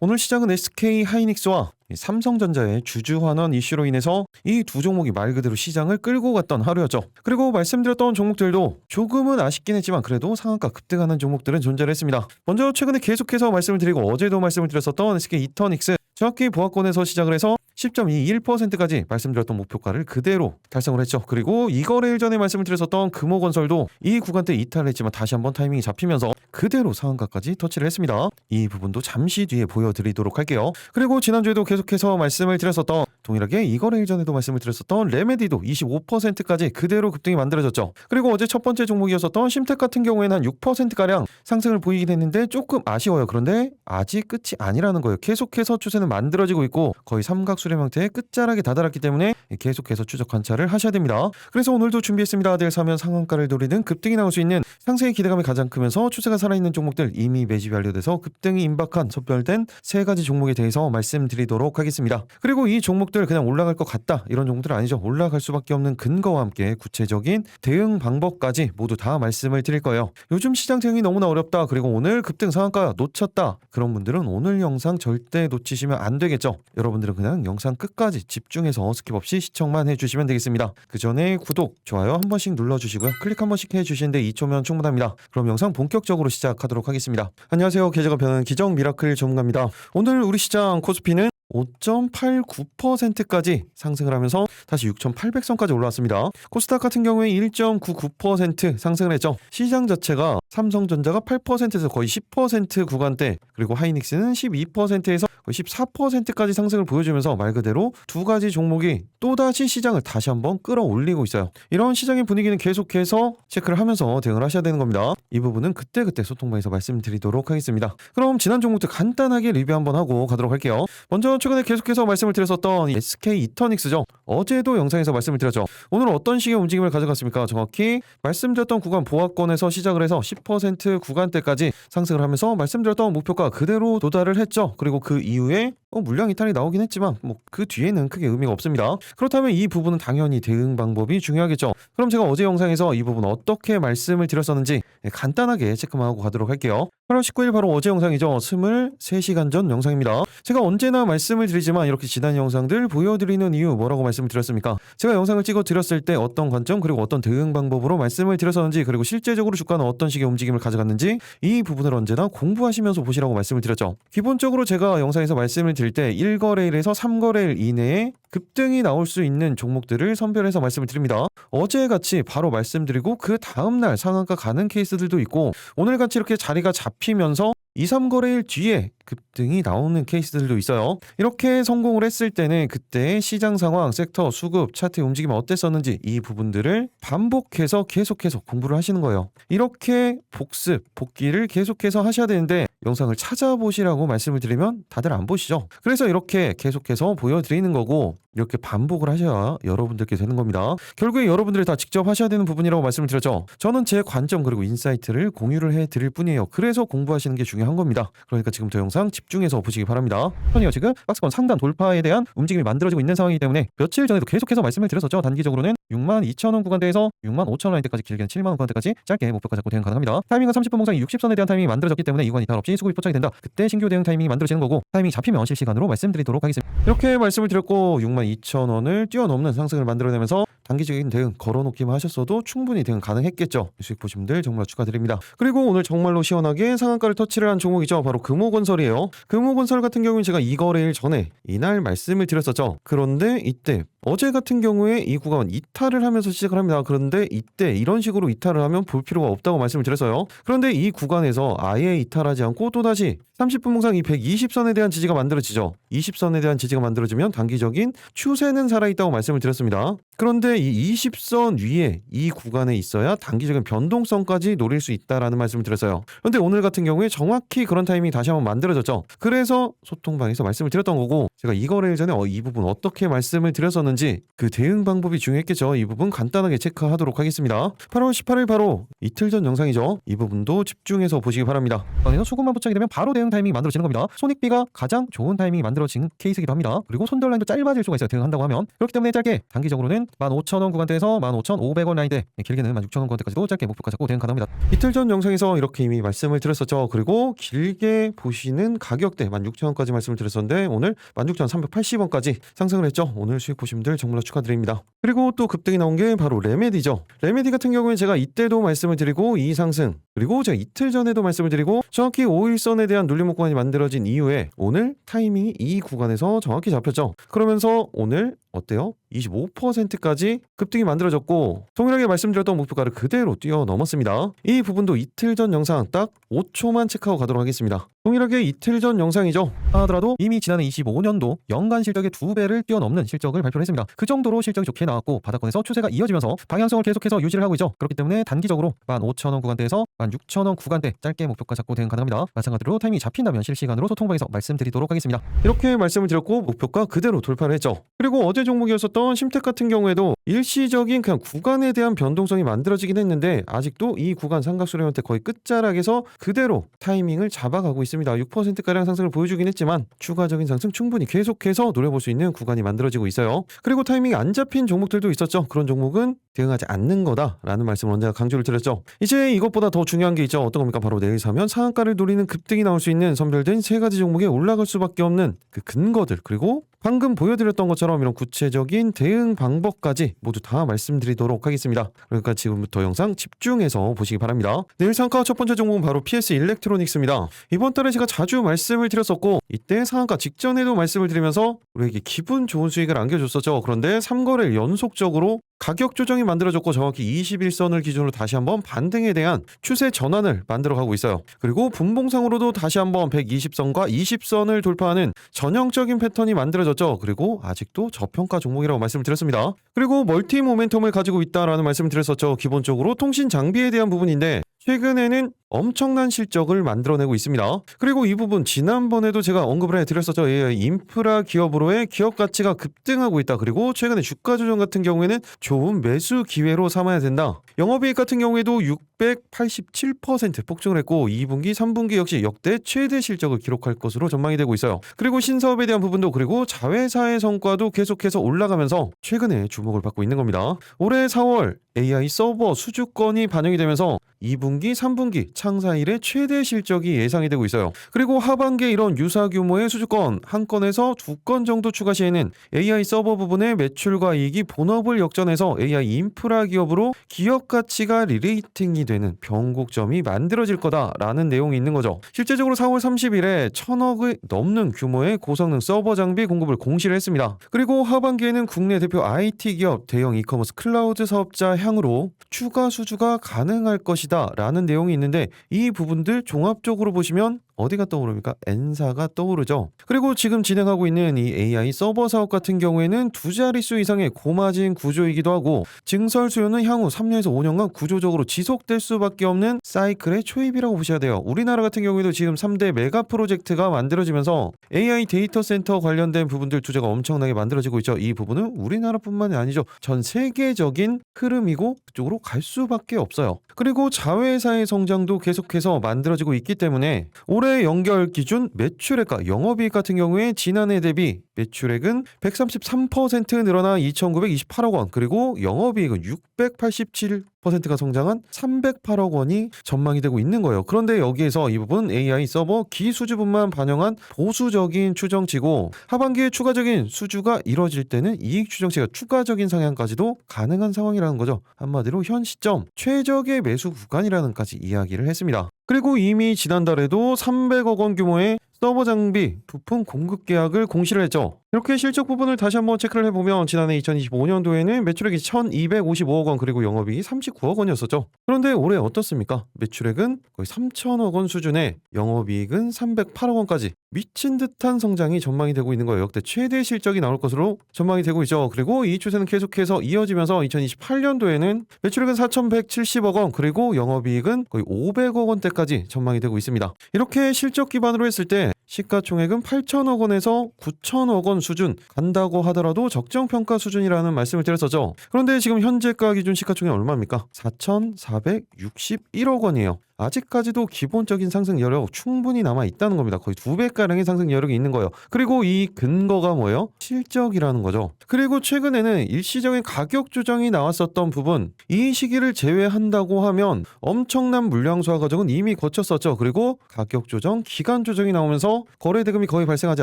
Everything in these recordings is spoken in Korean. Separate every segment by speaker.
Speaker 1: 오늘 시장은 SK 하이닉스와 삼성전자의 주주환원 이슈로 인해서 이 두 종목이 말 그대로 시장을 끌고 갔던 하루였죠. 그리고 말씀드렸던 종목들도 조금은 아쉽긴 했지만 그래도 상한가 급등하는 종목들은 존재를 했습니다. 먼저 최근에 계속해서 말씀을 드리고 어제도 말씀을 드렸었던 SK 이터닉스, 정확히 보합권에서 시작을 해서 10.21%까지 말씀드렸던 목표가를 그대로 달성을 했죠. 그리고 이 거래일 전에 말씀을 드렸었던 금호건설도 이 구간대 이탈을 했지만 다시 한번 타이밍이 잡히면서 그대로 상한가까지 터치를 했습니다. 이 부분도 잠시 뒤에 보여드리도록 할게요. 그리고 지난주에도 계속해서 말씀을 드렸었던, 동일하게 이 거래일 전에도 말씀을 드렸었던 레메디도 25%까지 그대로 급등이 만들어졌죠. 그리고 어제 첫 번째 종목이었었던 심텍 같은 경우에는 한 6%가량 상승을 보이긴 했는데 조금 아쉬워요. 그런데 아직 끝이 아니라는 거예요. 계속해서 추세는 만들어지고 있고 거의 삼각수렴 형태의 끝자락에 다다랐기 때문에 계속해서 추적 관찰을 하셔야 됩니다. 그래서 오늘도 준비했습니다. 내일 사면 상한가를 노리는 급등이 나올 수 있는, 상승의 기대감이 가장 크면서 추세가 살아있는 종목들, 이미 매집이 완료돼서 급등이 임박한 선별된 세 가지 종목에 대해서 말씀드리도록 하겠습니다. 그리고 이 종목들 그냥 올라갈 것 같다 이런 종목들 아니죠. 올라갈 수밖에 없는 근거와 함께 구체적인 대응 방법까지 모두 다 말씀을 드릴 거예요. 요즘 시장 대응이 너무나 어렵다, 그리고 오늘 급등 상한가 놓쳤다, 그런 분들은 오늘 영상 절대 놓치시면 안 되겠죠. 여러분들은 그냥 영상 끝까지 집중해서 스킵 없이 시청만 해주시면 되겠습니다. 그 전에 구독, 좋아요 한 번씩 눌러주시고요. 클릭 한 번씩 해주시는데 2초면 충분합니다. 그럼 영상 본격적으로 시작하도록 하겠습니다. 안녕하세요. 계좌가 변하는 기적 미라클 전문가입니다. 오늘 우리 시장 코스피는 5.89%까지 상승을 하면서 다시 6,800선까지 올라왔습니다. 코스닥 같은 경우에 1.99% 상승을 했죠. 시장 자체가 삼성전자가 8%에서 거의 10% 구간대, 그리고 하이닉스는 12%에서 거의 14%까지 상승을 보여주면서 말 그대로 두 가지 종목이 또다시 시장을 다시 한번 끌어올리고 있어요. 이런 시장의 분위기는 계속해서 체크를 하면서 대응을 하셔야 되는 겁니다. 이 부분은 그때그때 소통방에서 말씀드리도록 하겠습니다. 그럼 지난 종목들 간단하게 리뷰 한번 하고 가도록 할게요. 먼저 최근에 계속해서 말씀을 드렸었던 SK 이터닉스죠. 어제도 영상에서 말씀을 드렸죠. 오늘 어떤 식의 움직임을 가져갔습니까? 정확히 말씀드렸던 구간 보합권에서 시작을 해서 10% 구간대까지 상승을 하면서 말씀드렸던 목표가 그대로 도달을 했죠. 그리고 그 이후에 물량 이탈이 나오긴 했지만 그 뒤에는 크게 의미가 없습니다. 그렇다면 이 부분은 당연히 대응 방법이 중요하겠죠. 그럼 제가 어제 영상에서 이 부분 어떻게 말씀을 드렸었는지 간단하게 체크만 하고 가도록 할게요. 8월 19일 바로 어제 영상이죠. 23시간 전 영상입니다. 제가 언제나 말씀을 드리지만 이렇게 지난 영상들 보여드리는 이유 뭐라고 말씀을 드렸습니까? 제가 영상을 찍어 드렸을 때 어떤 관점, 그리고 어떤 대응 방법으로 말씀을 드렸었는지, 그리고 실제적으로 주가는 어떤 식의 움직임을 가져갔는지 이 부분을 언제나 공부하시면서 보시라고 말씀을 드렸죠. 기본적으로 제가 영상에서 말씀을 드릴 때 1거래일에서 3거래일 이내에 급등이 나올 수 있는 종목들을 선별해서 말씀을 드립니다. 어제같이 바로 말씀드리고 그 다음날 상한가 가는 케이스들도 있고, 오늘같이 이렇게 자리가 잡히면서 2, 3거래일 뒤에 급등이 나오는 케이스들도 있어요. 이렇게 성공을 했을 때는 그때 시장 상황, 섹터, 수급, 차트의 움직임이 어땠었는지 이 부분들을 반복해서 계속해서 공부를 하시는 거예요. 이렇게 복습, 복기를 계속해서 하셔야 되는데 영상을 찾아보시라고 말씀을 드리면 다들 안 보시죠. 그래서 이렇게 계속해서 보여드리는 거고, 이렇게 반복을 하셔야 여러분들께 되는 겁니다. 결국에 여러분들이 다 직접 하셔야 되는 부분이라고 말씀을 드렸죠. 저는 제 관점 그리고 인사이트를 공유를 해드릴 뿐이에요. 그래서 공부하시는 게 중요한 겁니다. 그러니까 지금부터 영상 집중해서 보시기 바랍니다. 현이요, 지금 박스권 상단 돌파에 대한 움직임이 만들어지고 있는 상황이기 때문에 며칠 전에도 계속해서 말씀을 드렸었죠. 단기적으로는 62,000원 구간대에서 65,000원대까지, 길게는 70,000원 구간대까지 짧게 목표가 잡고 대응 가능합니다. 타이밍은 30분 봉상이 60선에 대한 타이밍이 만들어졌기 때문에 이 구간 이탈 없이 수급이 포착이 된다. 그때 신규 대응 타이밍이 만들어지는 거고, 타이밍이 잡히면 실시간으로 말씀드리도록 하겠습니다. 이렇게 말씀을 드렸고 62,000원을 뛰어넘는 상승을 만들어내면서 단기적인 대응 걸어놓기만 하셨어도 충분히 대응 가능했겠죠. 수익 보신 분들 정말 축하드립니다. 그리고 오늘 정말로 시원하게 상한가를 터치를 한 종목이죠. 바로 금호건설이에요. 금호건설 같은 경우는 제가 이 거래일 전에 이날 말씀을 드렸었죠. 그런데 이때 어제 같은 경우에 이 구간 이탈을 하면서 시작을 합니다. 그런데 이때 이런 식으로 이탈을 하면 볼 필요가 없다고 말씀을 드렸어요. 그런데 이 구간에서 아예 이탈하지 않고 또다시 30분 봉상 이 120선에 대한 지지가 만들어지죠. 20선에 대한 지지가 만들어지면 단기적인 추세는 살아있다고 말씀을 드렸습니다. 그런데 이 20선 위에 이 구간에 있어야 단기적인 변동성까지 노릴 수 있다라는 말씀을 드렸어요. 그런데 오늘 같은 경우에 정확히 그런 타이밍이 다시 한번 만들어졌죠. 그래서 소통방에서 말씀을 드렸던 거고, 제가 이 거래일 전에 이 부분 어떻게 말씀을 드렸었는지 그 대응 방법이 중요했겠죠. 이 부분 간단하게 체크하도록 하겠습니다. 8월 18일 바로 이틀 전 영상이죠. 이 부분도 집중해서 보시기 바랍니다. 그래서 수급만 포착이 되면 바로 대응 타이밍이 만들어지는 겁니다. 손익비가 가장 좋은 타이밍이 만들어진 케이스이기도 합니다. 그리고 손절 라인도 짧아질 수가 있어요. 대응한다고 하면. 그렇기 때문에 짧게 단기적으로는 15,000원 구간대에서 15,500원 라인대, 길게는 16,000원 구간대까지도 짧게 목표가 잡고 대응 가능합니다. 이틀 전 영상에서 이렇게 이미 말씀을 드렸었죠. 그리고 길게 보시는 가격대 16,000원까지 말씀을 드렸었는데 오늘 16,380원까지 상승을 했죠. 오늘 수익 보시면들 정말 축하드립니다. 그리고 또 급등이 나온 게 바로 레메디죠. 레메디 같은 경우에 제가 이때도 말씀을 드리고 이 상승, 그리고 제가 이틀 전에도 말씀을 드리고 정확히 5일선에 대한 눌림목 구간이 만들어진 이후에 오늘 타이밍이 이 구간에서 정확히 잡혔죠. 그러면서 오늘 어때요? 25%까지 급등이 만들어졌고 동일하게 말씀드렸던 목표가를 그대로 뛰어넘었습니다. 이 부분도 이틀 전 영상 딱 5초만 체크하고 가도록 하겠습니다. 동일하게 이틀 전 영상이죠. 하더라도 이미 지난해 25년도 연간 실적의 2배를 뛰어넘는 실적을 발표를 했습니다. 그 정도로 실적이 좋게 나왔고 바닥권에서 추세가 이어지면서 방향성을 계속해서 유지를 하고 있죠. 그렇기 때문에 단기적으로 15,000원 구간대에서 16,000원 구간대 짧게 목표가 잡고 대응 가능합니다. 마찬가지로 타이밍이 잡힌다면 실시간으로 소통방에서 말씀드리도록 하겠습니다. 이렇게 말씀을 드렸고 목표가 그대로 돌파를 했죠. 그리고 어제 종목이었었던 심텍 같은 경우에도 일시적인 그냥 구간에 대한 변동성이 만들어지긴 했는데 아직도 이 구간 삼각수렴한테 거의 끝자락에서 그대로 타이밍을 잡아가고 있습니다. 6%가량 상승을 보여주긴 했지만 추가적인 상승 충분히 계속해서 노려볼 수 있는 구간이 만들어지고 있어요. 그리고 타이밍이 안 잡힌 종목들도 있었죠. 그런 종목은 대응하지 않는 거다라는 말씀을 언제나 강조를 드렸죠. 이제 이것보다 더 중요한 게 있죠. 어떤 겁니까? 바로 내일 사면 상한가를 노리는 급등이 나올 수 있는 선별된 세 가지 종목에 올라갈 수밖에 없는 그 근거들, 그리고 방금 보여드렸던 것처럼 이런 구체적인 대응 방법까지 모두 다 말씀드리도록 하겠습니다. 그러니까 지금부터 영상 집중해서 보시기 바랍니다. 내일 상한가 첫 번째 종목은 바로 PS 일렉트로닉스입니다. 이번 달에 제가 자주 말씀을 드렸었고 이때 상한가 직전에도 말씀을 드리면서 우리에게 기분 좋은 수익을 안겨줬었죠. 그런데 3거래일 연속적으로 가격 조정이 만들어졌고 정확히 21선을 기준으로 다시 한번 반등에 대한 추세 전환을 만들어가고 있어요. 그리고 분봉상으로도 다시 한번 120선과 20선을 돌파하는 전형적인 패턴이 만들어졌죠. 그리고 아직도 저평가 종목이라고 말씀을 드렸습니다. 그리고 멀티 모멘텀을 가지고 있다라는 말씀을 드렸었죠. 기본적으로 통신 장비에 대한 부분인데 최근에는 엄청난 실적을 만들어내고 있습니다. 그리고 이 부분 지난번에도 제가 언급을 해드렸었죠. AI 인프라 기업으로의 기업 가치가 급등하고 있다. 그리고 최근에 주가 조정 같은 경우에는 좋은 매수 기회로 삼아야 된다. 영업이익 같은 경우에도 687% 폭증을 했고 2분기, 3분기 역시 역대 최대 실적을 기록할 것으로 전망이 되고 있어요. 그리고 신사업에 대한 부분도 그리고 자회사의 성과도 계속해서 올라가면서 최근에 주목을 받고 있는 겁니다. 올해 4월 AI 서버 수주권이 반영이 되면서 2분기, 3분기 창사 이래 최대 실적이 예상이 되고 있어요. 그리고 하반기에 이런 유사 규모의 수주권 한 건에서 2건 정도 추가 시에는 AI 서버 부분의 매출과 이익이 본업을 역전해서 AI 인프라 기업으로 기업 가치가 리레이팅이 되는 변곡점이 만들어질 거다라는 내용이 있는 거죠. 실제적으로 4월 30일에 1,000억을 넘는 규모의 고성능 서버 장비 공급을 공시를 했습니다. 그리고 하반기에는 국내 대표 IT 기업, 대형 이커머스 클라우드 사업자 향으로 추가 수주가 가능할 것이다 라는 내용이 있는데 이 부분들 종합적으로 보시면 어디가 떠오릅니까? N사가 떠오르죠. 그리고 지금 진행하고 있는 이 AI 서버 사업 같은 경우에는 두 자릿수 이상의 고마진 구조이기도 하고 증설 수요는 향후 3년에서 5년간 구조적으로 지속될 수밖에 없는 사이클의 초입이라고 보셔야 돼요. 우리나라 같은 경우에도 지금 3대 메가 프로젝트가 만들어지면서 AI 데이터 센터 관련된 부분들 투자가 엄청나게 만들어지고 있죠. 이 부분은 우리나라뿐만이 아니죠. 전 세계적인 흐름이고 그쪽으로 갈 수밖에 없어요. 그리고 자회사의 성장도 계속해서 만들어지고 있기 때문에 올해 연결 기준 매출액과 영업이익 같은 경우에 지난해 대비 매출액은 133% 늘어나 2,928억 원, 그리고 영업이익은 687%가 성장한 308억 원이 전망이 되고 있는 거예요. 그런데 여기에서 이 부분 AI 서버 기수주분만 반영한 보수적인 추정치고 하반기에 추가적인 수주가 이뤄질 때는 이익 추정치가 추가적인 상향까지도 가능한 상황이라는 거죠. 한마디로 현 시점 최적의 매수 구간이라는까지 이야기를 했습니다. 그리고 이미 지난달에도 300억 원 규모의 서버 장비 부품 공급 계약을 공시를 했죠. 이렇게 실적 부분을 다시 한번 체크를 해보면 지난해 2025년도에는 매출액이 1,255억 원 그리고 영업이익이 39억 원이었었죠. 그런데 올해 어떻습니까? 매출액은 거의 3,000억 원 수준에 영업이익은 308억 원까지 미친 듯한 성장이 전망이 되고 있는 거예요. 역대 최대 실적이 나올 것으로 전망이 되고 있죠. 그리고 이 추세는 계속해서 이어지면서 2028년도에는 매출액은 4,170억 원 그리고 영업이익은 거의 500억 원대까지 전망이 되고 있습니다. 이렇게 실적 기반으로 했을 때 시가총액은 8천억 원에서 9천억 원 수준 간다고 하더라도 적정평가 수준이라는 말씀을 드렸었죠. 그런데 지금 현재가 기준 시가총액 얼마입니까? 4,461억 원이에요. 아직까지도 기본적인 상승 여력 충분히 남아 있다는 겁니다. 거의 2배가량의 상승 여력이 있는 거예요. 그리고 이 근거가 뭐예요? 실적이라는 거죠. 그리고 최근에는 일시적인 가격 조정이 나왔었던 부분, 이 시기를 제외한다고 하면 엄청난 물량 소화 과정은 이미 거쳤었죠. 그리고 가격 조정, 기간 조정이 나오면서 거래 대금이 거의 발생하지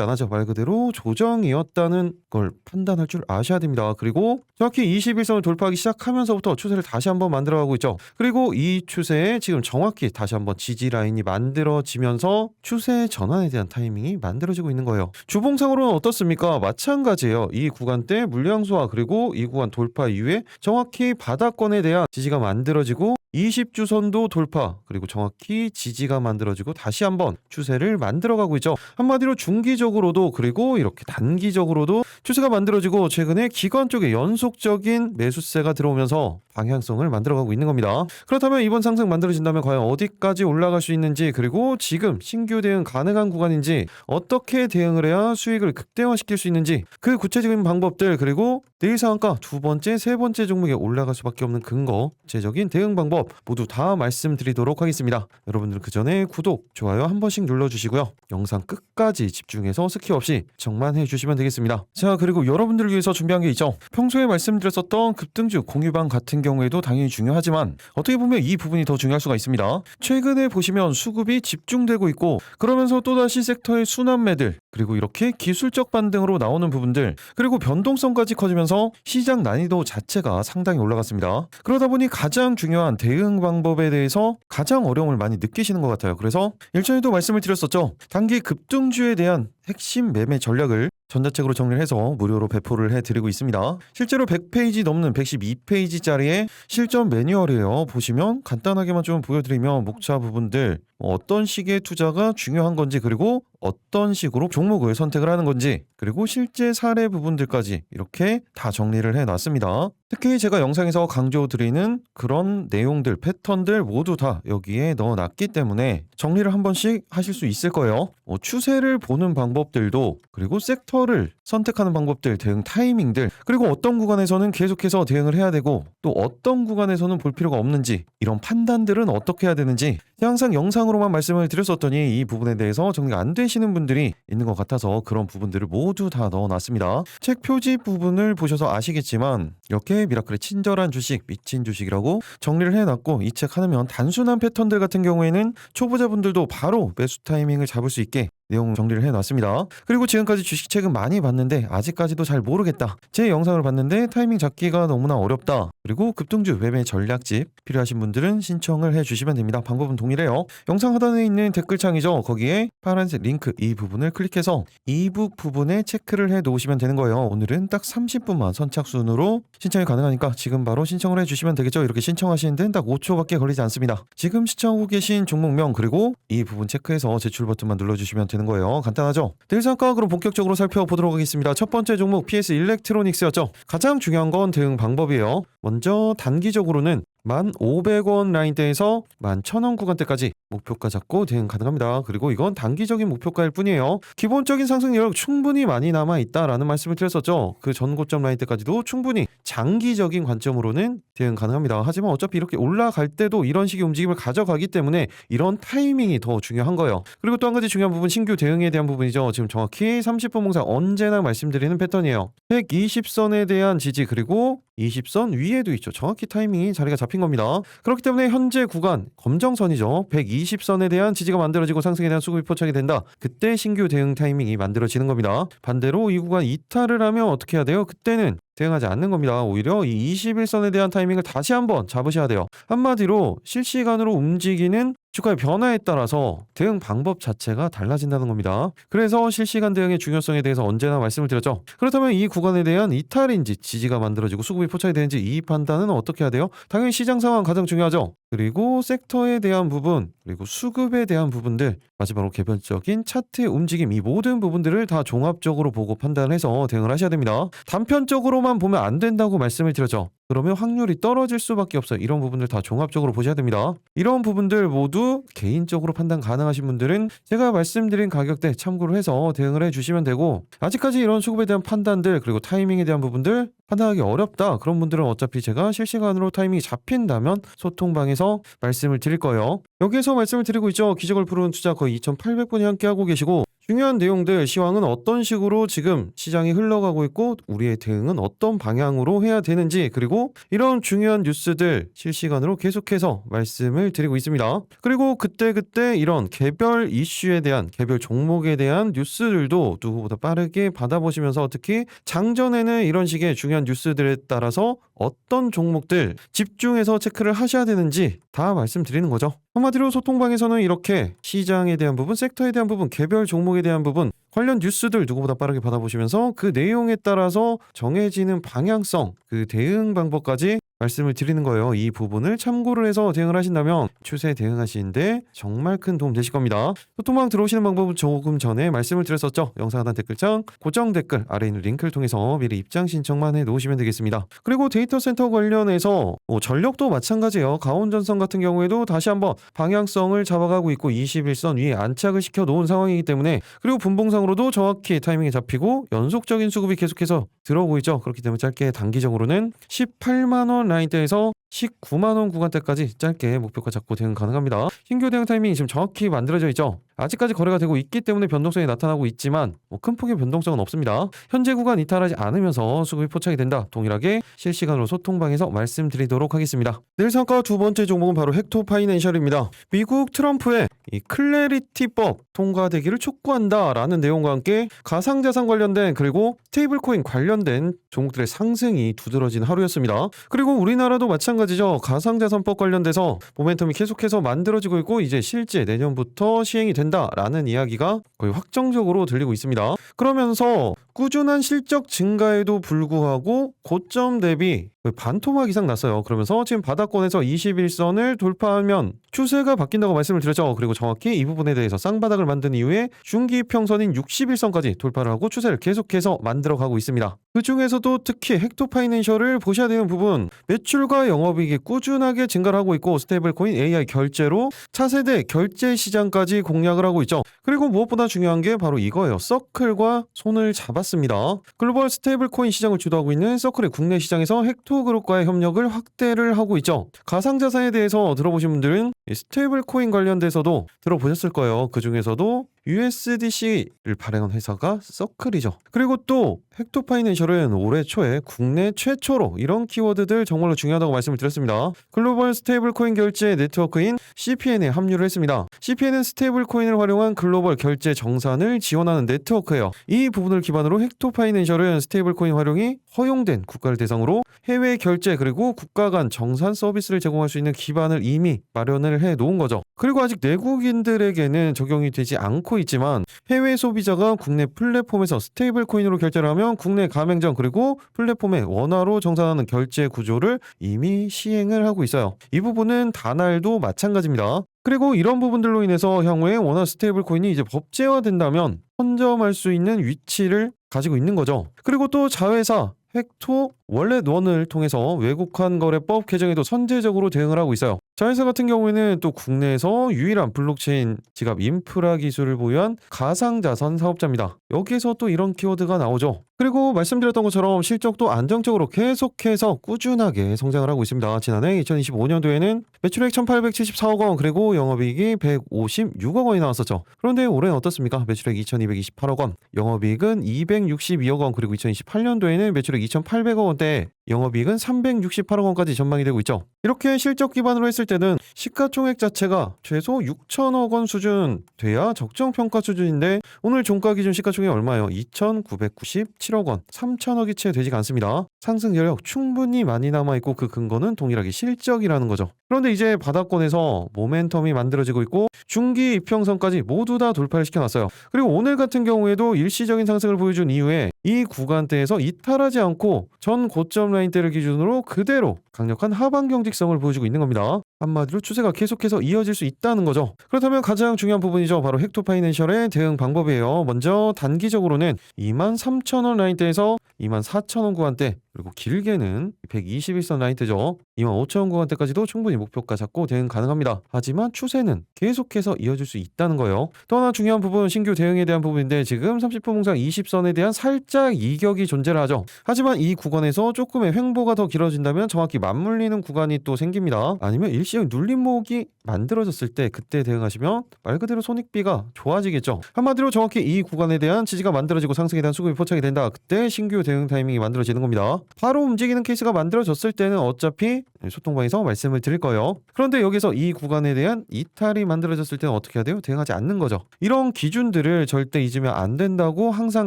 Speaker 1: 않았죠. 말 그대로 조정이었다는 걸 판단할 줄 아셔야 됩니다. 그리고 정확히 21선을 돌파하기 시작하면서부터 추세를 다시 한번 만들어가고 있죠. 그리고 이 추세에 지금 정확히 다시 한번 지지 라인이 만들어지면서 추세 전환에 대한 타이밍이 만들어지고 있는 거예요. 주봉상으로는 어떻습니까? 마찬가지예요. 이 구간대 물량 소화 그리고 이 구간 돌파 이후에 정확히 바닥권에 대한 지지가 만들어지고 20주선도 돌파 그리고 정확히 지지가 만들어지고 다시 한번 추세를 만들어가고 있죠. 한마디로 중기적으로도 그리고 이렇게 단기적으로도 추세가 만들어지고 최근에 기관 쪽에 연속적인 매수세가 들어오면서 방향성을 만들어가고 있는 겁니다. 그렇다면 이번 상승 만들어진다면 과연 어디까지 올라갈 수 있는지 그리고 지금 신규 대응 가능한 구간인지 어떻게 대응을 해야 수익을 극대화시킬 수 있는지 그 구체적인 방법들 그리고 내일 상한가 두 번째, 세 번째 종목에 올라갈 수밖에 없는 근거, 구체적인 대응 방법 모두 다 말씀드리도록 하겠습니다. 여러분들 그 전에 구독, 좋아요 한 번씩 눌러주시고요. 영상 끝까지 집중해서 스킵 없이 시청만 해주시면 되겠습니다. 자, 그리고 여러분들을 위해서 준비한 게 있죠. 평소에 말씀드렸었던 급등주 공유방 같은 경우에도 당연히 중요하지만 어떻게 보면 이 부분이 더 중요할 수가 있습니다. 최근에 보시면 수급이 집중되고 있고 그러면서 또다시 섹터의 순환매들 그리고 이렇게 기술적 반등으로 나오는 부분들 그리고 변동성까지 커지면서 시장 난이도 자체가 상당히 올라갔습니다. 그러다 보니 가장 중요한 대응 방법에 대해서 가장 어려움을 많이 느끼시는 것 같아요. 그래서 일전에도 말씀을 드렸었죠. 단기 급등주에 대한 핵심 매매 전략을 전자책으로 정리를 해서 무료로 배포를 해드리고 있습니다. 실제로 100페이지 넘는 112페이지짜리의 실전 매뉴얼이에요. 보시면 간단하게만 좀 보여드리면 목차 부분들 어떤 식의 투자가 중요한 건지 그리고 어떤 식으로 종목을 선택을 하는 건지 그리고 실제 사례 부분들까지 이렇게 다 정리를 해놨습니다. 특히 제가 영상에서 강조드리는 그런 내용들, 패턴들 모두 다 여기에 넣어놨기 때문에 정리를 한 번씩 하실 수 있을 거예요. 추세를 보는 방법들도 그리고 섹터를 선택하는 방법들, 대응 타이밍들 그리고 어떤 구간에서는 계속해서 대응을 해야 되고 또 어떤 구간에서는 볼 필요가 없는지 이런 판단들은 어떻게 해야 되는지 항상 영상으로만 말씀을 드렸었더니 이 부분에 대해서 정리가 안 되시는 분들이 있는 것 같아서 그런 부분들을 모두 다 넣어놨습니다. 책 표지 부분을 보셔서 아시겠지만 이렇게 미라클의 친절한 주식, 미친 주식이라고 정리를 해놨고 이 책 하나면 단순한 패턴들 같은 경우에는 초보자분들도 바로 매수 타이밍을 잡을 수 있게 내용 정리를 해놨습니다. 그리고 지금까지 주식책은 많이 봤는데 아직까지도 잘 모르겠다. 제 영상을 봤는데 타이밍 잡기가 너무나 어렵다. 그리고 급등주 매매 전략집 필요하신 분들은 신청을 해주시면 됩니다. 방법은 동일해요. 영상 하단에 있는 댓글창이죠. 거기에 파란색 링크 이 부분을 클릭해서 이북 부분에 체크를 해 놓으시면 되는 거예요. 오늘은 딱 30분만 선착순으로 신청이 가능하니까 지금 바로 신청을 해주시면 되겠죠. 이렇게 신청하시는 데는 딱 5초밖에 걸리지 않습니다. 지금 시청하고 계신 종목명 그리고 이 부분 체크해서 제출 버튼만 눌러주시면 되는 거예요. 간단하죠? 내일 상가 그럼 본격적으로 살펴보도록 하겠습니다. 첫 번째 종목 PS 일렉트로닉스였죠. 가장 중요한 건 대응 방법이에요. 먼저 단기적으로는 1,500원 라인대에서 11,000원 구간대까지 목표가 잡고 대응 가능합니다. 그리고 이건 단기적인 목표가일 뿐이에요. 기본적인 상승 여력 충분히 많이 남아있다라는 말씀을 드렸었죠. 그 전고점 라인대까지도 충분히 장기적인 관점으로는 대응 가능합니다. 하지만 어차피 이렇게 올라갈 때도 이런 식의 움직임을 가져가기 때문에 이런 타이밍이 더 중요한 거예요. 그리고 또 한 가지 중요한 부분 신규 대응에 대한 부분이죠. 지금 정확히 30분 봉상 언제나 말씀드리는 패턴이에요. 120선에 대한 지지 그리고 20선 위에도 있죠. 정확히 타이밍이 자리가 잡힌 겁니다. 그렇기 때문에 현재 구간 검정선이죠. 120선에 대한 지지가 만들어지고 상승에 대한 수급이 포착이 된다. 그때 신규 대응 타이밍이 만들어지는 겁니다. 반대로 이 구간 이탈을 하면 어떻게 해야 돼요? 그때는 대응하지 않는 겁니다. 오히려 이 21선에 대한 타이밍을 다시 한번 잡으셔야 돼요. 한마디로 실시간으로 움직이는 주가의 변화에 따라서 대응 방법 자체가 달라진다는 겁니다. 그래서 실시간 대응의 중요성에 대해서 언제나 말씀을 드렸죠. 그렇다면 이 구간에 대한 이탈인지 지지가 만들어지고 수급이 포착이 되는지 이 판단은 어떻게 해야 돼요? 당연히 시장 상황 가장 중요하죠. 그리고 섹터에 대한 부분 그리고 수급에 대한 부분들 마지막으로 개별적인 차트의 움직임 이 모든 부분들을 다 종합적으로 보고 판단해서 대응을 하셔야 됩니다. 단편적으로만 보면 안 된다고 말씀을 드렸죠. 그러면 확률이 떨어질 수밖에 없어요. 이런 부분들 다 종합적으로 보셔야 됩니다. 이런 부분들 모두 개인적으로 판단 가능하신 분들은 제가 말씀드린 가격대 참고를 해서 대응을 해주시면 되고, 아직까지 이런 수급에 대한 판단들 그리고 타이밍에 대한 부분들 판단하기 어렵다 그런 분들은 어차피 제가 실시간으로 타이밍이 잡힌다면 소통방에서 말씀을 드릴 거예요. 여기에서 말씀을 드리고 있죠. 기적을 부르는 투자 거의 2,800분이 함께하고 계시고, 중요한 내용들 시황은 어떤 식으로 지금 시장이 흘러가고 있고 우리의 대응은 어떤 방향으로 해야 되는지, 그리고 이런 중요한 뉴스들 실시간으로 계속해서 말씀을 드리고 있습니다. 그리고 그때그때 이런 개별 이슈에 대한 개별 종목에 대한 뉴스들도 누구보다 빠르게 받아보시면서 특히 장전에는 이런 식의 중요한 뉴스들에 따라서 어떤 종목들 집중해서 체크를 하셔야 되는지 다 말씀드리는 거죠. 한마디로 소통방에서는 이렇게 시장에 대한 부분, 섹터에 대한 부분, 개별 종목에 대한 부분 관련 뉴스들 누구보다 빠르게 받아보시면서 그 내용에 따라서 정해지는 방향성, 그 대응 방법까지 말씀을 드리는 거예요. 이 부분을 참고를 해서 대응을 하신다면 추세 대응하시는데 정말 큰 도움 되실 겁니다. 소통방 들어오시는 방법은 조금 전에 말씀을 드렸었죠. 영상 하단 댓글창 고정 댓글 아래 있는 링크를 통해서 미리 입장 신청만 해 놓으시면 되겠습니다. 그리고 데이터 센터 관련해서 전력도 마찬가지예요. 가온전선 같은 경우에도 다시 한번 방향성을 잡아가고 있고 21선 위에 안착을 시켜 놓은 상황이기 때문에, 그리고 분봉상으로도 정확히 타이밍이 잡히고 연속적인 수급이 계속해서 들어오고 있죠. 그렇기 때문에 짧게 단기적으로는 18만원 라인대에서 19만원 구간대까지 짧게 목표가 잡고 대응 가능합니다. 신규 대응 타이밍이 지금 정확히 만들어져 있죠. 아직까지 거래가 되고 있기 때문에 변동성이 나타나고 있지만 큰 폭의 변동성은 없습니다. 현재 구간 이탈하지 않으면서 수급이 포착이 된다. 동일하게 실시간으로 소통방에서 말씀드리도록 하겠습니다. 내일 상가 두 번째 종목은 바로 헥토 파이낸셜입니다. 미국 트럼프의 이 클래리티법 통과되기를 촉구한다라는 내용과 함께 가상자산 관련된 그리고 스테이블코인 관련된 종목들의 상승이 두드러진 하루였습니다. 그리고 우리나라도 마찬가지죠. 가상자산법 관련돼서 모멘텀이 계속해서 만들어지고 있고 이제 실제 내년부터 시행이 된다라는 이야기가 거의 확정적으로 들리고 있습니다. 그러면서 꾸준한 실적 증가에도 불구하고 고점 대비 반토막 이상 났어요. 그러면서 지금 바닥권에서 21선을 돌파하면 추세가 바뀐다고 말씀을 드렸죠. 그리고 정확히 이 부분에 대해서 쌍바닥을 만든 이후에 중기 평선인 61선까지 돌파를 하고 추세를 계속해서 만들어가고 있습니다. 그 중에서도 특히 헥토 파이낸셜을 보셔야 되는 부분, 매출과 영업이익이 꾸준하게 증가를 하고 있고 스테이블코인 AI 결제로 차세대 결제 시장까지 공략을 하고 있죠. 그리고 무엇보다 중요한 게 바로 이거예요. 서클과 손을 잡았습니다. 글로벌 스테이블코인 시장을 주도하고 있는 서클의 국내 시장에서 헥토 그룹과의 협력을 확대를 하고 있죠. 가상자산에 대해서 들어보신 분들은 스테이블코인 관련돼서도 들어보셨을 거예요. 그 중에서도 USDC를 발행한 회사가 서클이죠. 그리고 또 헥토 파이낸셜은 올해 초에 국내 최초로 이런 키워드들 정말로 중요하다고 말씀을 드렸습니다. 글로벌 스테이블 코인 결제 네트워크인 CPN에 합류를 했습니다. CPN은 스테이블 코인을 활용한 글로벌 결제 정산을 지원하는 네트워크예요. 이 부분을 기반으로 헥토 파이낸셜은 스테이블 코인 활용이 허용된 국가를 대상으로 해외 결제 그리고 국가 간 정산 서비스를 제공할 수 있는 기반을 이미 마련을 해 놓은 거죠. 그리고 아직 내국인들에게는 적용이 되지 않고 있지만 해외 소비자가 국내 플랫폼에서 스테이블 코인으로 결제를 하면 국내 가맹점 그리고 플랫폼에 원화로 정산하는 결제 구조를 이미 시행을 하고 있어요. 이 부분은 다날도 마찬가지입니다. 그리고 이런 부분들로 인해서 향후에 원화 스테이블 코인이 이제 법제화된다면 선점할 수 있는 위치를 가지고 있는 거죠. 그리고 또 자회사 헥토 월렛원을 통해서 외국환 거래법 개정에도 선제적으로 대응을 하고 있어요. 자회사 같은 경우에는 또 국내에서 유일한 블록체인 지갑 인프라 기술을 보유한 가상자산 사업자입니다. 여기에서 또 이런 키워드가 나오죠. 그리고 말씀드렸던 것처럼 실적도 안정적으로 계속해서 꾸준하게 성장을 하고 있습니다. 지난해 2025년도에는 매출액 1,874억 원 그리고 영업이익이 156억 원이 나왔었죠. 그런데 올해는 어떻습니까? 매출액 2,228억 원, 영업이익은 262억 원 그리고 2028년도에는 매출액 2,800억 원대, 영업이익은 368억 원까지 전망이 되고 있죠. 이렇게 실적 기반으로 했을 때는 시가총액 자체가 최소 6천억 원 수준 돼야 적정평가 수준인데 오늘 종가 기준 시가총액이 얼마예요? 2,997억 원, 3천억이 채 되지가 않습니다. 상승 여력 충분히 많이 남아있고 그 근거는 동일하게 실적이라는 거죠. 그런데 이제 바닥권에서 모멘텀이 만들어지고 있고 중기 이평선까지 모두 다 돌파를 시켜놨어요. 그리고 오늘 같은 경우에도 일시적인 상승을 보여준 이후에 이 구간대에서 이탈하지 않고 전 고점 라인대를 기준으로 그대로 강력한 하방 경직성을 보여주고 있는 겁니다. 한마디로 추세가 계속해서 이어질 수 있다는 거죠. 그렇다면 가장 중요한 부분이죠. 바로 헥토 파이낸셜의 대응 방법이에요. 먼저 단기적으로는 23,000원 라인대에서 24,000원 구간대, 그리고 길게는 121선 라인대죠. 25,000원 구간대까지도 충분히 목표가 잡고 대응 가능합니다. 하지만 추세는 계속해서 이어질 수 있다는 거예요. 또 하나 중요한 부분, 신규 대응에 대한 부분인데 지금 30분 봉상 20선에 대한 살짝 이격이 존재를 하죠. 하지만 이 구간에서 조금의 횡보가 더 길어진다면 정확히 맞물리는 구간이 또 생깁니다. 아니면 일시적 눌림목이 만들어졌을 때 그때 대응하시면 말 그대로 손익비가 좋아지겠죠. 한마디로 정확히 이 구간에 대한 지지가 만들어지고 상승에 대한 수급이 포착이 된다. 그때 신규 대응 타이밍이 만들어지는 겁니다. 바로 움직이는 케이스가 만들어졌을 때는 어차피 소통방에서 말씀을 드릴 거예요. 그런데 여기서 이 구간에 대한 이탈이 만들어졌을 때는 어떻게 해야 돼요? 대응하지 않는 거죠. 이런 기준들을 절대 잊으면 안 된다고 항상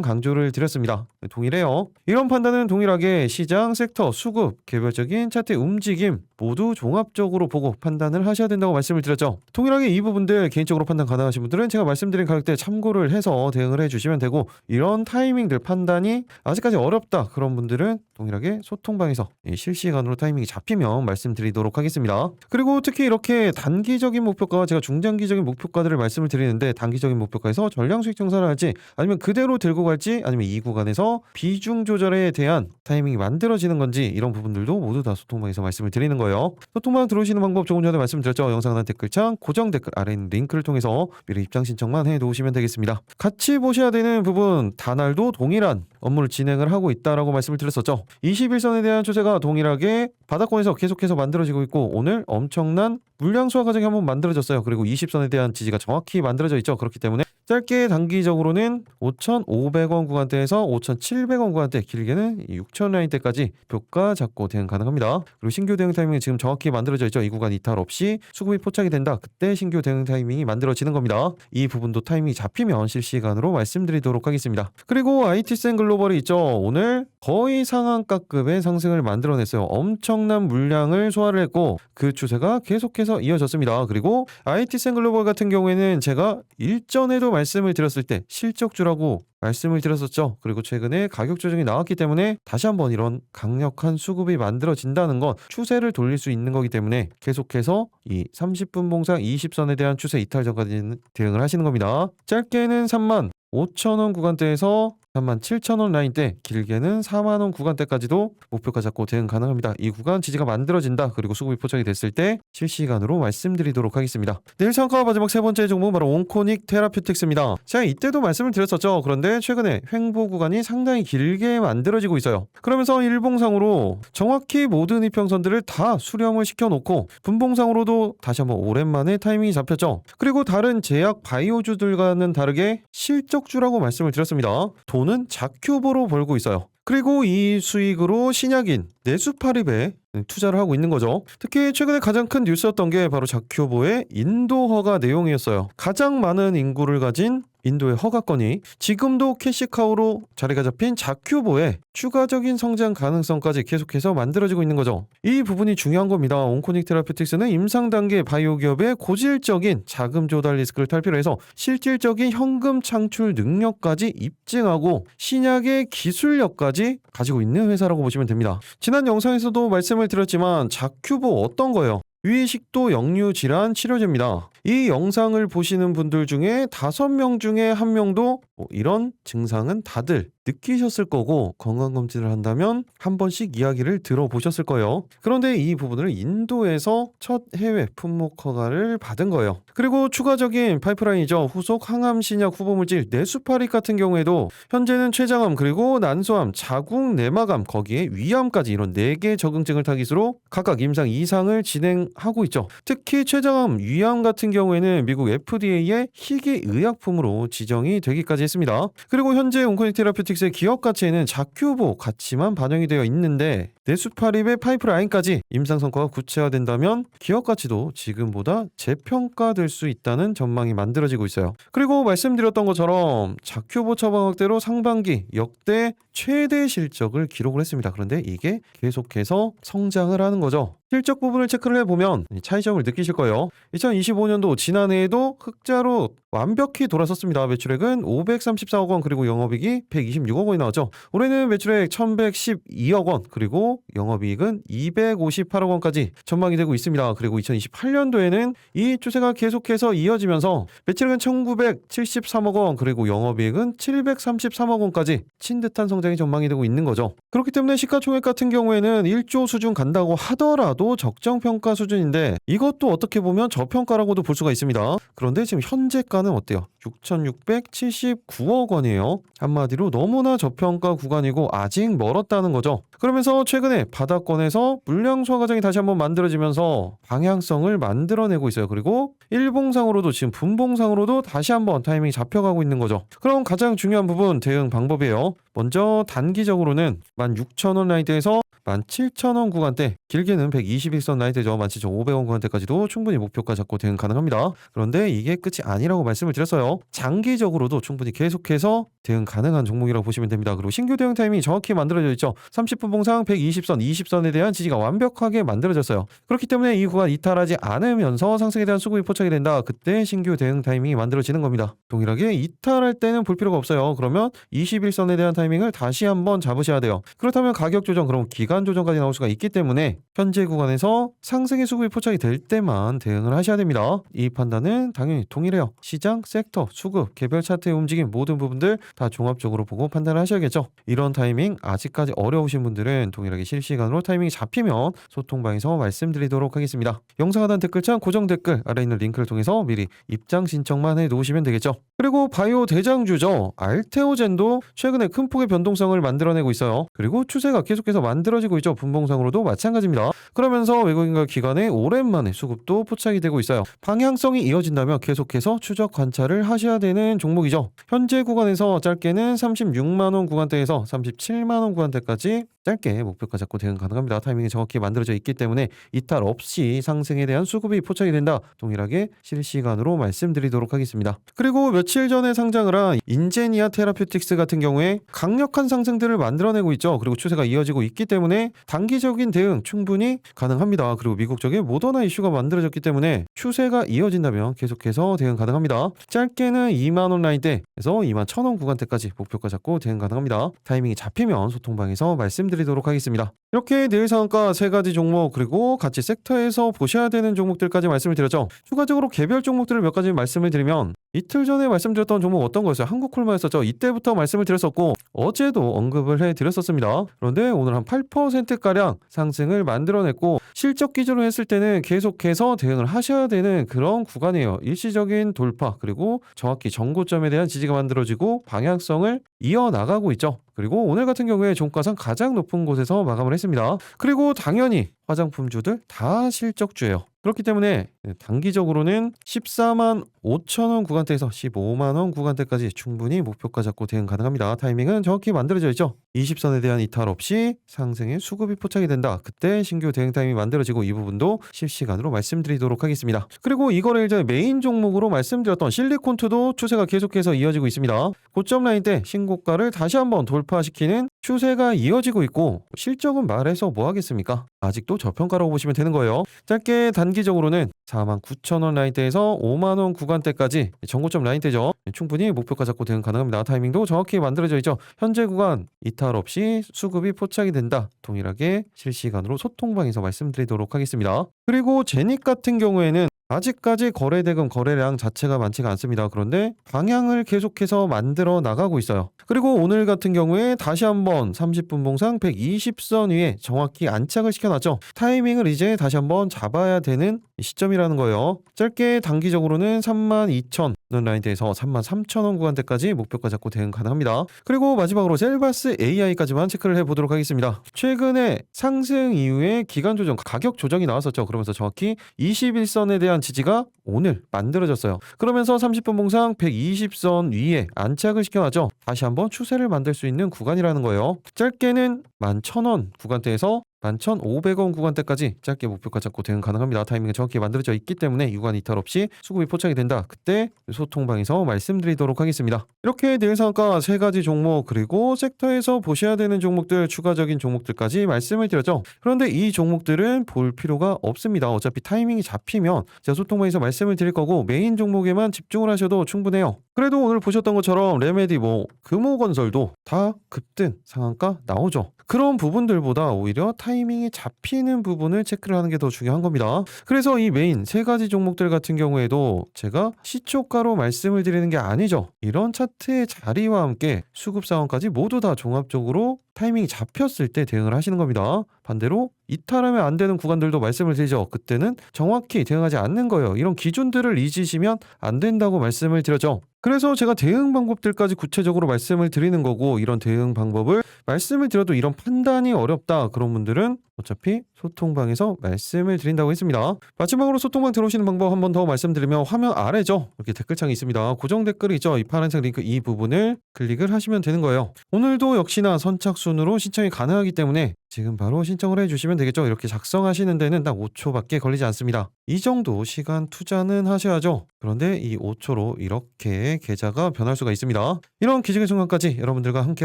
Speaker 1: 강조를 드렸습니다. 동일해요. 이런 판단은 동일하게 시장, 섹터, 수급, 개별적인 차트의 움직임 모두 종합적으로 보고 판단을 하셔야 된다고 말씀을 드렸죠. 동일하게 이 부분들 개인적으로 판단 가능하신 분들은 제가 말씀드린 가격대 참고를 해서 대응을 해주시면 되고, 이런 타이밍들 판단이 아직까지 어렵다 그런 분들은 동일하게 소통방에서 실시간으로 타이밍이 잡히면 말씀드리도록 하겠습니다. 그리고 특히 이렇게 단기적인 목표가와 제가 중장기적인 목표가들을 말씀을 드리는데, 단기적인 목표가에서 전량 수익 정산을 할지 아니면 그대로 들고 갈지 아니면 이 구간에서 비중 조절에 대한 타이밍이 만들어지는 건지 이런 부분들도 모두 다 소통방에서 말씀을 드리는 거예요. 소통방 들어오시는 방법 조금 전에 말씀드렸죠. 영상 하단 댓글창 고정 댓글 아래 있는 링크를 통해서 미리 입장 신청만 해 놓으시면 되겠습니다. 같이 보셔야 되는 부분, 다날도 동일한 업무를 진행을 하고 있다라고 말씀을 드렸었죠. 21선에 대한 추세가 동일하게 바닥권에서 계속해서 만들어지고 있고, 오늘 엄청난 물량 소화 과정이 한번 만들어졌어요. 그리고 20선에 대한 지지가 정확히 만들어져 있죠. 그렇기 때문에 짧게 단기적으로는 5,500원 구간대에서 5,700원 구간대, 길게는 6,000 라인대까지 표가 잡고 대응 가능합니다. 그리고 신규 대응 타이밍이 지금 정확히 만들어져 있죠. 이 구간 이탈 없이 수급이 포착이 된다. 그때 신규 대응 타이밍이 만들어지는 겁니다. 이 부분도 타이밍이 잡히면 실시간으로 말씀드리도록 하겠습니다. 그리고 IT센 글로벌이 있죠. 오늘 거의 상한가급의 상승을 만들어냈어요. 엄청난 물량을 소화를 했고 그 추세가 계속해서 이어졌습니다. 그리고 IT센 글로벌 같은 경우에는 제가 일전에도 말씀을 드렸을 때 실적주라고 말씀을 드렸었죠. 그리고 최근에 가격 조정이 나왔기 때문에 다시 한번 이런 강력한 수급이 만들어진다는 건 추세를 돌릴 수 있는 거기 때문에 계속해서 이 30분 봉상 20선에 대한 추세 이탈 전까지는 대응을 하시는 겁니다. 짧게는 35,000원 구간대에서 37,000원 라인대, 길게는 4만원 구간대까지도 목표가 잡고 대응 가능합니다. 이 구간 지지가 만들어진다. 그리고 수급이 포착이 됐을 때 실시간으로 말씀드리도록 하겠습니다. 내일 참가와 마지막 세 번째 종목 바로 온코닉 테라퓨틱스입니다. 제가 이때도 말씀을 드렸었죠. 그런데 최근에 횡보 구간이 상당히 길게 만들어지고 있어요. 그러면서 일봉상으로 정확히 모든 이평선들을 다 수렴을 시켜놓고 분봉상으로도 다시 한번 오랜만에 타이밍이 잡혔죠. 그리고 다른 제약 바이오주들과는 다르게 실적주라고 말씀을 드렸습니다. 돈은 자큐보로 벌고 있어요. 그리고 이 수익으로 신약인 네수파립에 투자를 하고 있는 거죠. 특히 최근에 가장 큰 뉴스였던 게 바로 자큐보의 인도 허가 내용이었어요. 가장 많은 인구를 가진 인도의 허가건이 지금도 캐시카우로 자리가 잡힌 자큐보의 추가적인 성장 가능성까지 계속해서 만들어지고 있는 거죠. 이 부분이 중요한 겁니다. 온코닉 테라퓨틱스는 임상 단계 바이오 기업의 고질적인 자금 조달 리스크를 탈피해서 실질적인 현금 창출 능력까지 입증하고 신약의 기술력까지 가지고 있는 회사라고 보시면 됩니다. 지난 영상에서도 말씀을 드렸지만 자큐보 어떤 거예요? 위식도 역류 질환 치료제입니다. 이 영상을 보시는 분들 중에 5명 중에 1명도 이런 증상은 다들 느끼셨을 거고 건강검진을 한다면 한 번씩 이야기를 들어보셨을 거예요. 그런데 이 부분을 인도에서 첫 해외 품목 허가를 받은 거예요. 그리고 추가적인 파이프라인이죠. 후속 항암 신약 후보물질 네수파립 같은 경우에도 현재는 췌장암 그리고 난소암, 자궁 내막암, 거기에 위암까지 이런 4개 적응증을 타깃으로 각각 임상 2상을 진행하고 있죠. 특히 췌장암, 위암 같은 경우에는 미국 FDA의 희귀 의약품으로 지정이 되기까지 했습니다. 그리고 현재 온코닉 테라퓨틱스의 기업 가치에는 자큐보 가치만 반영이 되어 있는데 네수파립의 파이프라인까지 임상 성과가 구체화된다면 기업 가치도 지금보다 재평가될 수 있다는 전망이 만들어지고 있어요. 그리고 말씀드렸던 것처럼 자큐보 처방 확대로 상반기 역대 최대 실적을 기록을 했습니다. 그런데 이게 계속해서 성장을 하는 거죠. 실적 부분을 체크를 해보면 차이점을 느끼실 거예요. 2025년도 지난해에도 흑자로 완벽히 돌아섰습니다. 매출액은 534억 원 그리고 영업이익이 126억 원이 나왔죠. 올해는 매출액 1112억 원 그리고 영업이익은 258억 원까지 전망이 되고 있습니다. 그리고 2028년도에는 이 추세가 계속해서 이어지면서 매출액은 1973억 원 그리고 영업이익은 733억 원까지 친듯한 성장이 전망이 되고 있는 거죠. 그렇기 때문에 시가총액 같은 경우에는 1조 수준 간다고 하더라도 적정평가 수준인데 이것도 어떻게 보면 저평가라고도 볼 수가 있습니다. 그런데 지금 현재가는 어때요? 6,679억 원이에요. 한마디로 너무나 저평가 구간이고 아직 멀었다는 거죠. 그러면서 최근에 바닥권에서 물량 소화 과정이 다시 한번 만들어지면서 방향성을 만들어내고 있어요. 그리고 일봉상으로도 지금 분봉상으로도 다시 한번 타이밍이 잡혀가고 있는 거죠. 그럼 가장 중요한 부분 대응 방법이에요. 먼저 단기적으로는 16,000원 라인대에서 17,000원 구간대, 길게는 121선 라인대죠. 17,500원 구간대까지도 충분히 목표가 잡고 대응 가능합니다. 그런데 이게 끝이 아니라고 말씀을 드렸어요. 장기적으로도 충분히 계속해서 대응 가능한 종목이라고 보시면 됩니다. 그리고 신규 대응 타이밍이 정확히 만들어져 있죠. 30분 봉상 120선, 20선에 대한 지지가 완벽하게 만들어졌어요. 그렇기 때문에 이 구간 이탈하지 않으면서 상승에 대한 수급이 포착이 된다. 그때 신규 대응 타이밍이 만들어지는 겁니다. 동일하게 이탈할 때는 볼 필요가 없어요. 그러면 21선에 대한 타이밍을 다시 한번 잡으셔야 돼요. 그렇다면 가격 조정, 그럼 기간 조정까지 나올 수가 있기 때문에 현재 구간에서 상승의 수급이 포착이 될 때만 대응을 하셔야 됩니다. 이 판단은 당연히 동일해요. 시장, 섹터, 수급, 개별 차트의 움직임 모든 부분들 다 종합적으로 보고 판단을 하셔야겠죠. 이런 타이밍 아직까지 어려우신 분들은 동일하게 실시간으로 타이밍이 잡히면 소통방에서 말씀드리도록 하겠습니다. 영상 하단 댓글창 고정 댓글 아래 있는 링크를 통해서 미리 입장 신청만 해 놓으시면 되겠죠. 그리고 바이오 대장주죠. 알테오젠도 최근에 큰 폭의 변동성을 만들어내고 있어요. 그리고 추세가 계속해서 만들어지고 있죠. 분봉상으로도 마찬가지입니다. 그러면서 외국인과 기관의 오랜만에 수급도 포착이 되고 있어요. 방향성이 이어진다면 계속해서 추적 관찰을 하셔야 되는 종목이죠. 현재 구간에서 짧게는 36만원 구간대에서 37만원 구간대까지 짧게 목표가 잡고 대응 가능합니다. 타이밍이 정확히 만들어져 있기 때문에 이탈 없이 상승에 대한 수급이 포착이 된다. 동일하게 실시간으로 말씀드리도록 하겠습니다. 그리고 며칠 전에 상장을 한 인제니아 테라퓨틱스 같은 경우에 강력한 상승들을 만들어내고 있죠. 그리고 추세가 이어지고 있기 때문에 단기적인 대응 충분히 가능합니다. 그리고 미국 쪽에 모더나 이슈가 만들어졌기 때문에 추세가 이어진다면 계속해서 대응 가능합니다. 짧게는 2만원 라인대에서 21,000원 구간대까지 목표가 잡고 대응 가능합니다. 타이밍이 잡히면 소통방에서 말씀드리도록 하겠습니다. 이렇게 내일 상한가 3가지 종목 그리고 같이 섹터에서 보셔야 되는 종목들까지 말씀을 드렸죠. 추가적으로 개별 종목들을 몇 가지 말씀을 드리면 이틀 전에 말씀드렸던 종목 어떤 거였어요? 한국콜마였었죠. 이때부터 말씀을 드렸었고 어제도 언급을 해드렸었습니다. 그런데 오늘 한 8%가량 상승을 만들어냈고 실적 기준으로 했을 때는 계속해서 대응을 하셔야 되는 그런 구간이에요. 일시적인 돌파 그리고 정확히 정고점에 대한 지지가 만들어지고 방향성을 이어나가고 있죠. 그리고 오늘 같은 경우에 종가상 가장 높은 곳에서 마감을 했습니다. 그리고 당연히 화장품주들 다 실적주예요. 그렇기 때문에 단기적으로는 14만 5천원 구간대에서 15만원 구간대까지 충분히 목표가 잡고 대응 가능합니다. 타이밍은 정확히 만들어져 있죠. 20선에 대한 이탈 없이 상승의 수급이 포착이 된다. 그때 신규 대응 타이밍이 만들어지고 이 부분도 실시간으로 말씀드리도록 하겠습니다. 그리고 이거를 이제 메인 종목으로 말씀드렸던 실리콘투도 추세가 계속해서 이어지고 있습니다. 고점 라인 때 신고가를 다시 한번 돌파시키는 추세가 이어지고 있고 실적은 말해서 뭐 하겠습니까? 아직도 저평가라고 보시면 되는 거예요. 짧게 단기적으로는 49,000원 라인대에서 5만원 구간대까지 정고점 라인대죠. 충분히 목표가 잡고 대응 가능합니다. 타이밍도 정확히 만들어져 있죠. 현재 구간 이탈 없이 수급이 포착이 된다. 동일하게 실시간으로 소통방에서 말씀드리도록 하겠습니다. 그리고 제닉 같은 경우에는 아직까지 거래대금 거래량 자체가 많지가 않습니다. 그런데 방향을 계속해서 만들어 나가고 있어요. 그리고 오늘 같은 경우에 다시 한번 30분 봉상 120선 위에 정확히 안착을 시켜놨죠. 타이밍을 이제 다시 한번 잡아야 되는 시점이라는 거예요. 짧게 단기적으로는 32,000원 라인대에서 33,000원 구간대까지 목표가 잡고 대응 가능합니다. 그리고 마지막으로 셀바스 AI까지만 체크를 해보도록 하겠습니다. 최근에 상승 이후에 기간 조정, 가격 조정이 나왔었죠. 그러면서 정확히 21선에 대한 지지가 오늘 만들어졌어요. 그러면서 30분 봉상 120선 위에 안착을 시켜놨죠. 다시 한번 추세를 만들 수 있는 구간이라는 거예요. 짧게는 11,000원 구간대에서 11,500원 구간대까지 짧게 목표가 잡고 대응 가능합니다. 타이밍은 정확히 만들어져 있기 때문에 유관 이탈 없이 수급이 포착이 된다. 그때 소통방에서 말씀드리도록 하겠습니다. 이렇게 내일 상한가 3가지 종목 그리고 섹터에서 보셔야 되는 종목들 추가적인 종목들까지 말씀을 드렸죠. 그런데 이 종목들은 볼 필요가 없습니다. 어차피 타이밍이 잡히면 제가 소통방에서 말씀을 드릴 거고 메인 종목에만 집중을 하셔도 충분해요. 그래도 오늘 보셨던 것처럼 레메디 금호건설도 다 급등 상한가 나오죠. 그런 부분들보다 오히려 타이밍이 잡히는 부분을 체크를 하는 게 더 중요한 겁니다. 그래서 이 메인 3가지 종목들 같은 경우에도 제가 시초가로 말씀을 드리는 게 아니죠. 이런 차트의 자리와 함께 수급 상황까지 모두 다 종합적으로 타이밍이 잡혔을 때 대응을 하시는 겁니다. 반대로 이탈하면 안 되는 구간들도 말씀을 드리죠. 그때는 정확히 대응하지 않는 거예요. 이런 기준들을 잊으시면 안 된다고 말씀을 드렸죠. 그래서 제가 대응 방법들까지 구체적으로 말씀을 드리는 거고 이런 대응 방법을 말씀을 드려도 이런 판단이 어렵다 그런 분들은 어차피 소통방에서 말씀을 드린다고 했습니다. 마지막으로 소통방 들어오시는 방법 한 번 더 말씀드리면 화면 아래죠. 이렇게 댓글창이 있습니다. 고정 댓글이 있죠. 이 파란색 링크 이 부분을 클릭을 하시면 되는 거예요. 오늘도 역시나 선착순으로 신청이 가능하기 때문에 지금 바로 신청을 해주시면 되겠죠. 이렇게 작성하시는 데는 딱 5초밖에 걸리지 않습니다. 이 정도 시간 투자는 하셔야죠. 그런데 이 5초로 이렇게 계좌가 변할 수가 있습니다. 이런 기적의 순간까지 여러분들과 함께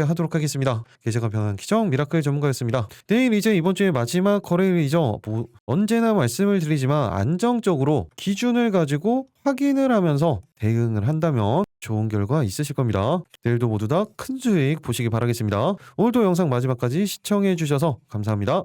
Speaker 1: 하도록 하겠습니다. 계좌가 변한 기적 미라클 전문가였습니다. 내일 이제 이번 주에 마지막 거래일이죠. 언제나 말씀을 드리지만 안정적으로 기준을 가지고 확인을 하면서 대응을 한다면 좋은 결과 있으실 겁니다. 내일도 모두 다 큰 수익 보시기 바라겠습니다. 오늘도 영상 마지막까지 시청해 주셔서 감사합니다.